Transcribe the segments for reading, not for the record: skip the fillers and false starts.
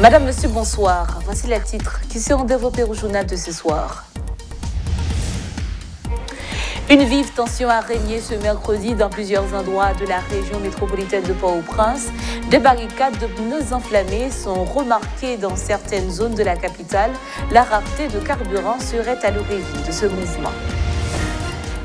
Madame, Monsieur, bonsoir. Voici les titres qui seront développés au journal de ce soir. Une vive tension a régné ce mercredi dans plusieurs endroits de la région métropolitaine de Port-au-Prince. Des barricades de pneus enflammés sont remarquées dans certaines zones de la capitale. La rareté de carburant serait à l'origine de ce mouvement.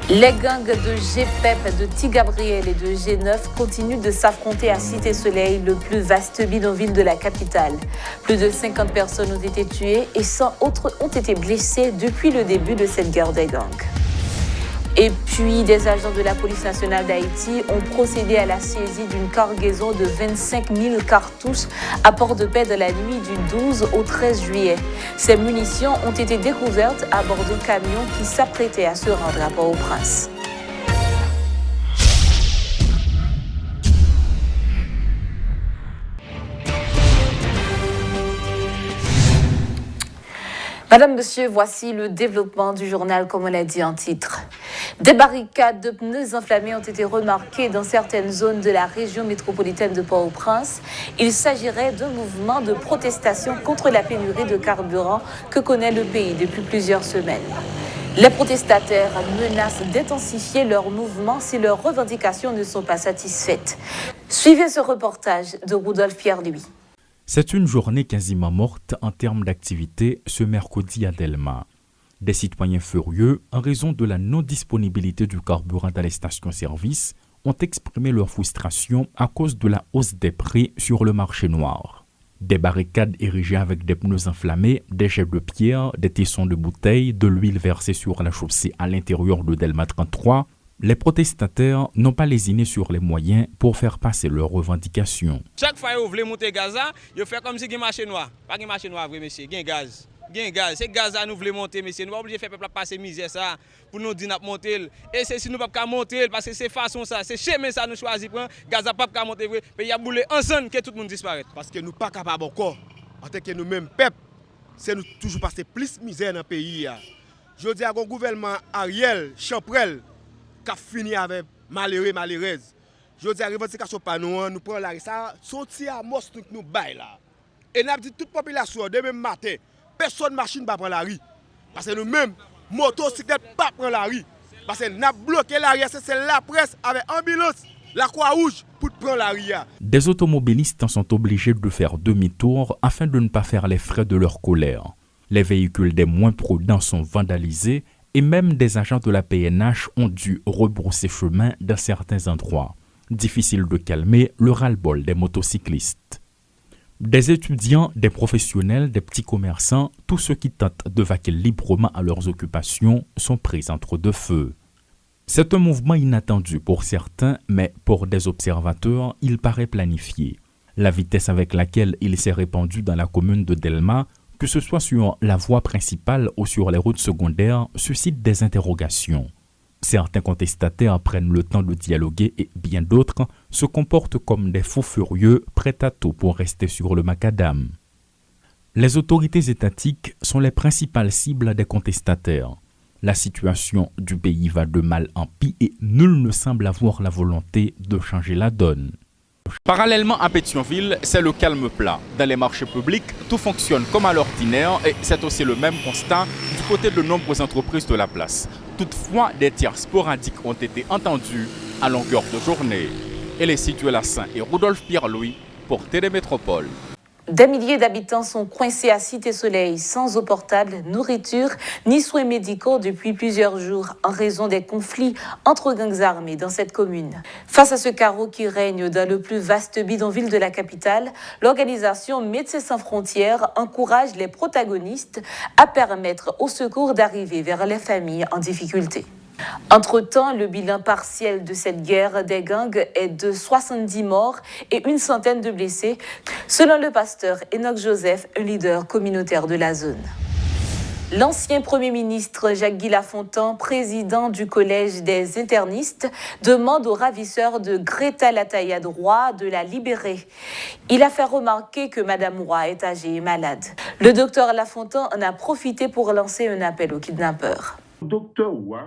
Les gangs de G-PEP, de T-Gabriel et de G9 continuent de s'affronter à Cité-Soleil, le plus vaste bidonville de la capitale. Plus de 50 personnes ont été tuées et 100 autres ont été blessées depuis le début de cette guerre des gangs. Et puis, des agents de la police nationale d'Haïti ont procédé à la saisie d'une cargaison de 25 000 cartouches à Port-de-Paix de la nuit du 12 au 13 juillet. Ces munitions ont été découvertes à bord d'un camion qui s'apprêtait à se rendre à Port-au-Prince. Madame, Monsieur, voici le développement du journal comme on l'a dit en titre. Des barricades de pneus enflammés ont été remarquées dans certaines zones de la région métropolitaine de Port-au-Prince. Il s'agirait d'un mouvement de protestation contre la pénurie de carburant que connaît le pays depuis plusieurs semaines. Les protestataires menacent d'intensifier leur mouvement si leurs revendications ne sont pas satisfaites. Suivez ce reportage de Rudolf Pierre-Louis. C'est une journée quasiment morte en termes d'activité ce mercredi à Delma. Des citoyens furieux, en raison de la non-disponibilité du carburant dans les stations-service, ont exprimé leur frustration à cause de la hausse des prix sur le marché noir. Des barricades érigées avec des pneus enflammés, des jets de pierre, des tessons de bouteilles, de l'huile versée sur la chaussée à l'intérieur de Delma 33, les protestataires n'ont pas lésiné sur les moyens pour faire passer leurs revendications. Chaque fois que vous voulez monter gaz, vous faites comme si il y a un marché noir. Pas un marché noir, vrai, monsieur. Il y a gaz. C'est gaz à nous voulons monter, monsieur. Nous ne pouvons pas faire peuple passer misère ça pour nous dire monter. Et c'est si nous ne pouvons pas monter, parce que c'est façon ça, c'est chemin ça nous choisir. Gaz à pas monter, mais il y a boulé ensemble que tout le monde disparaît. Parce que nous ne sommes pas capables encore, en tant que nous-mêmes, peuple, c'est nous toujours passer plus misère dans le pays. Je dis à un gouvernement Ariel, Champrel, qui a fini avec malheureux, malheureuse. Je dis à la revendication par nous, nous prenons la rue, ça sortir à mos tout nous bail là. Et nous avons dit toute la population, demain matin, personne machine ne va prendre la rue. Parce que nous-mêmes, motocyclette ne pas prendre la rue. Parce que nous avons bloqué la rue, c'est la presse avec ambulance, la Croix-Rouge pour prendre la rue. Des automobilistes sont obligés de faire demi-tour afin de ne pas faire les frais de leur colère. Les véhicules des moins prudents sont vandalisés et même des agents de la PNH ont dû rebrousser chemin dans certains endroits. Difficile de calmer le ras-le-bol des motocyclistes. Des étudiants, des professionnels, des petits commerçants, tous ceux qui tentent de vaquer librement à leurs occupations sont pris entre deux feux. C'est un mouvement inattendu pour certains, mais pour des observateurs, il paraît planifié. La vitesse avec laquelle il s'est répandu dans la commune de Delma, que ce soit sur la voie principale ou sur les routes secondaires, suscite des interrogations. Certains contestataires prennent le temps de dialoguer et bien d'autres se comportent comme des fous furieux prêts à tout pour rester sur le macadam. Les autorités étatiques sont les principales cibles des contestataires. La situation du pays va de mal en pis et nul ne semble avoir la volonté de changer la donne. Parallèlement à Pétionville, c'est le calme plat. Dans les marchés publics, tout fonctionne comme à l'ordinaire et c'est aussi le même constat du côté de nombreuses entreprises de la place. Toutefois, des tirs sporadiques ont été entendus à longueur de journée. Et les situés Lassin et Rudolf Pierre-Louis pour Télémétropole. Des milliers d'habitants sont coincés à Cité-Soleil, sans eau potable, nourriture, ni soins médicaux depuis plusieurs jours en raison des conflits entre gangs armés dans cette commune. Face à ce chaos qui règne dans le plus vaste bidonville de la capitale, l'organisation Médecins sans frontières encourage les protagonistes à permettre au secours d'arriver vers les familles en difficulté. Entre-temps, le bilan partiel de cette guerre des gangs est de 70 morts et une centaine de blessés, selon le pasteur Enoch Joseph, un leader communautaire de la zone. L'ancien Premier ministre Jacques-Guy Lafontaine, président du Collège des internistes, demande aux ravisseurs de Greta Latayad-Roy de la libérer. Il a fait remarquer que Madame Roy est âgée et malade. Le docteur Lafontaine en a profité pour lancer un appel aux kidnappeurs. Docteur Roy,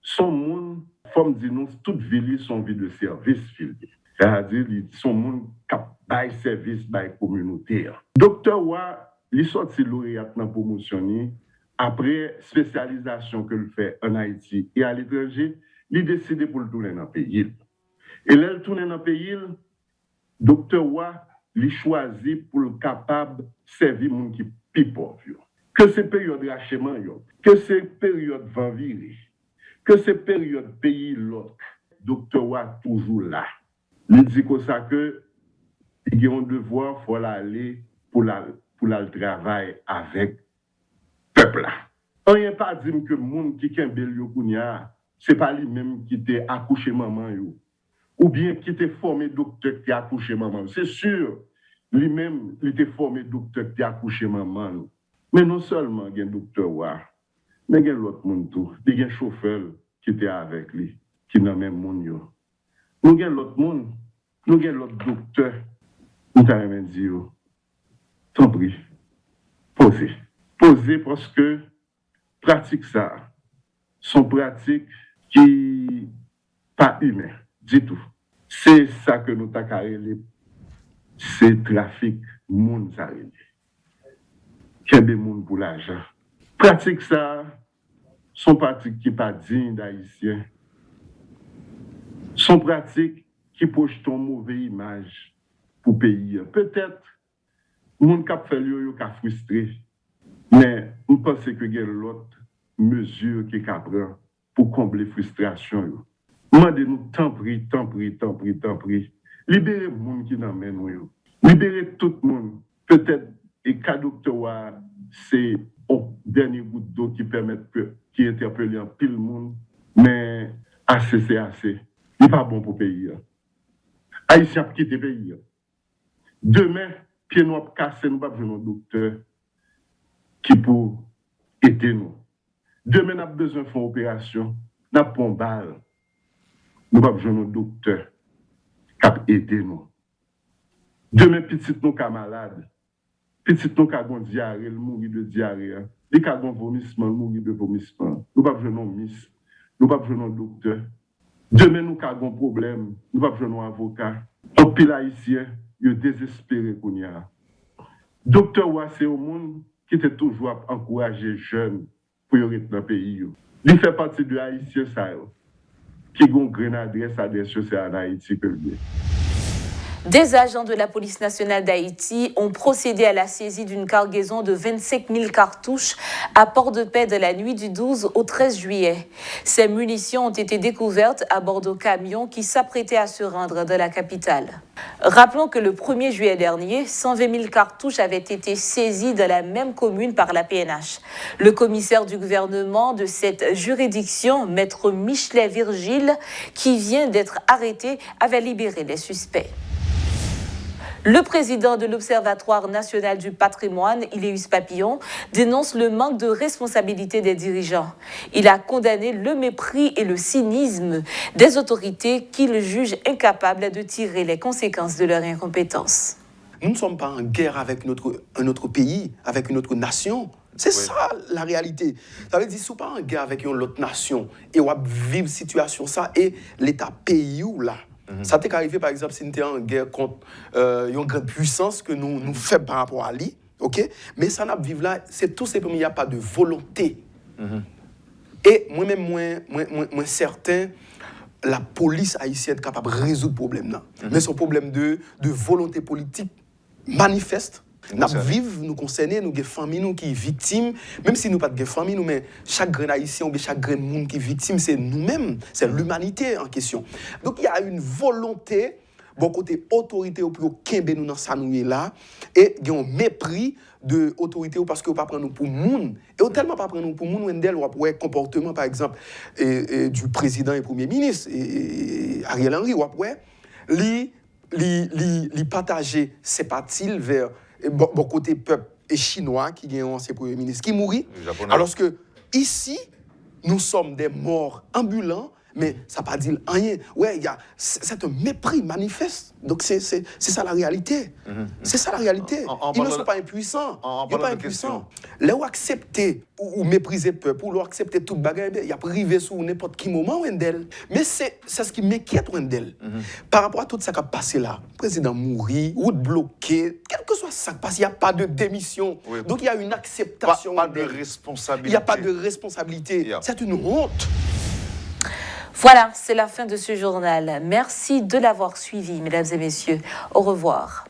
son monde, comme dit nous, toute ville, son vie de service. C'est-à-dire, son monde qui service par la communauté. Docteur Roy, il sorti lauréat dans la promotion après spécialisation que le fait en Haïti et à l'étranger, il décide pour le tourner dans le pays. Et là, il tourne dans le pays, docteur Roy, il choisit pour le capable de servir les gens qui sont plus pauvres. Que c'est période de rachement, que c'est période de vivre, que c'est période de pays l'autre, docteur Roy toujours là. Il dit comme ça que il y a un devoir, il faut aller pour le travail avec le peuple. On n'y a pas dit que le monde qui est un ce n'est pas lui-même qui t'a accouché maman, ou bien qui t'a formé docteur qui a accouché maman. C'est sûr, lui-même, il t'a formé docteur qui a accouché maman. Mais non seulement il y a un docteur, mais il y a l'autre monde tout. Il y a un chauffeur qui était avec lui, qui n'a même monde. Nous avons l'autre monde, nous avons l'autre docteur. Nous avons dit, tant pis, posez. Posez parce que pratique ça, sont pratiques qui pas humaines du tout. C'est ça que nous avons c'est trafic monde ça. Qu'il y a des gens pour l'argent. Pratique ça, sont pratiques qui pas dignes d'Haïtiens. Sont pratiques qui projettent une mauvaise image pour le pays. Peut-être, les gens qui ont fait le sont frustrés. Mais on pense que il y a l'autre mesure qui prend pour combler la frustration. Demandez-nous, tant pis. Libérez les gens qui n'en mènent. Libérez tout le monde. Peut-être, et cas docteur, c'est un dernier goutte d'eau qui permet qui interpelle un pile monde. Mais assez, c'est assez. Il n'est pas bon pour le pays. Haïtien qui quitte le pays. Demain, pied noir cassé, nous ne pouvons pas besoin d'un docteur qui peut aider nous. Demain, nous avons besoin de faire une opération, nous avons une balle. Nous avons besoin d'un docteur qui peut aider nous. Demain, petit nous sommes malades. Petit nous avons diarrhée, nous mourir de diarrhée. Les cas de vomissement, nous mourir de vomissement. Nous avons besoin d'un miss. Nous avons besoin d'un docteur. Demain, nous avons un problème. Nous avons besoin d'un avocat. Un pile haïtien, il est désespéré qu'on y a. Docteur Roy, c'est au monde qui était toujours encouragé les jeunes pour y rester dans le pays. Il fait partie de Haïtien, qui ont une grande adresse sociale en Haïti que le. Des agents de la police nationale d'Haïti ont procédé à la saisie d'une cargaison de 25 000 cartouches à Port-de-Paix de la nuit du 12 au 13 juillet. Ces munitions ont été découvertes à bord de camions qui s'apprêtaient à se rendre de la capitale. Rappelons que le 1er juillet dernier, 120 000 cartouches avaient été saisies dans la même commune par la PNH. Le commissaire du gouvernement de cette juridiction, maître Michelet Virgile, qui vient d'être arrêté, avait libéré les suspects. Le président de l'Observatoire national du patrimoine, Iléus Papillon, dénonce le manque de responsabilité des dirigeants. Il a condamné le mépris et le cynisme des autorités qu'il juge incapables de tirer les conséquences de leur incompétence. Nous ne sommes pas en guerre avec un autre pays, avec une autre nation. C'est ça la réalité. Ça veut dire que si vous n'êtes pas en guerre avec une autre nation et vous vivez une situation ça et l'État pays où là. Ça t'est arrivé, par exemple, si nous étions en guerre contre une grande puissance que nous faisons par rapport à lui, ok? Mais ça n'a pas vivre là, c'est tout simplement, il n'y a pas de volonté. Et moi-même, moi certain, la police haïtienne est capable de résoudre le problème là. Mais c'est un problème de volonté politique manifeste. Nous vivons, nous concernés, nous avons des familles qui sont victimes, même si nous n'avons pas de famille, mais chaque grand haïtien ou chaque grand monde qui est victime, c'est nous-mêmes, c'est l'humanité en question. Donc il y a une volonté, bon côté autorité, pour qu'il nous dans ça nous là, et il y a un mépris de l'autorité parce qu'on ne peut pas prendre nous pour monde. Et on tellement pas prendre nous pour monde, on voit le comportement, par exemple, du président et premier ministre, Ariel Henry, on voit lui partager ses parties vers bon côté peuple chinois qui est un ancien premier ministre qui mourit. Alors que ici, nous sommes des morts ambulants, mais ça ne pas dire rien. Ouais, c'est un mépris manifeste. Donc c'est ça la réalité. C'est ça la réalité. Ils ne sont pas impuissants. Ils ne sont pas impuissants. Là où accepter ou mépriser le peuple, ou accepter toute bagarre, il y a privé sur n'importe quel moment Wendell. Mais c'est ce qui m'inquiète Wendell. Par rapport à tout ça qui a passé là, le président mourit, route bloquée, quel que soit ça qui passe, il n'y a pas de démission. Oui. Donc il y a une acceptation. Pas de responsabilité. Il n'y a pas de responsabilité. Yeah. C'est une honte. Voilà, c'est la fin de ce journal. Merci de l'avoir suivi, mesdames et messieurs. Au revoir.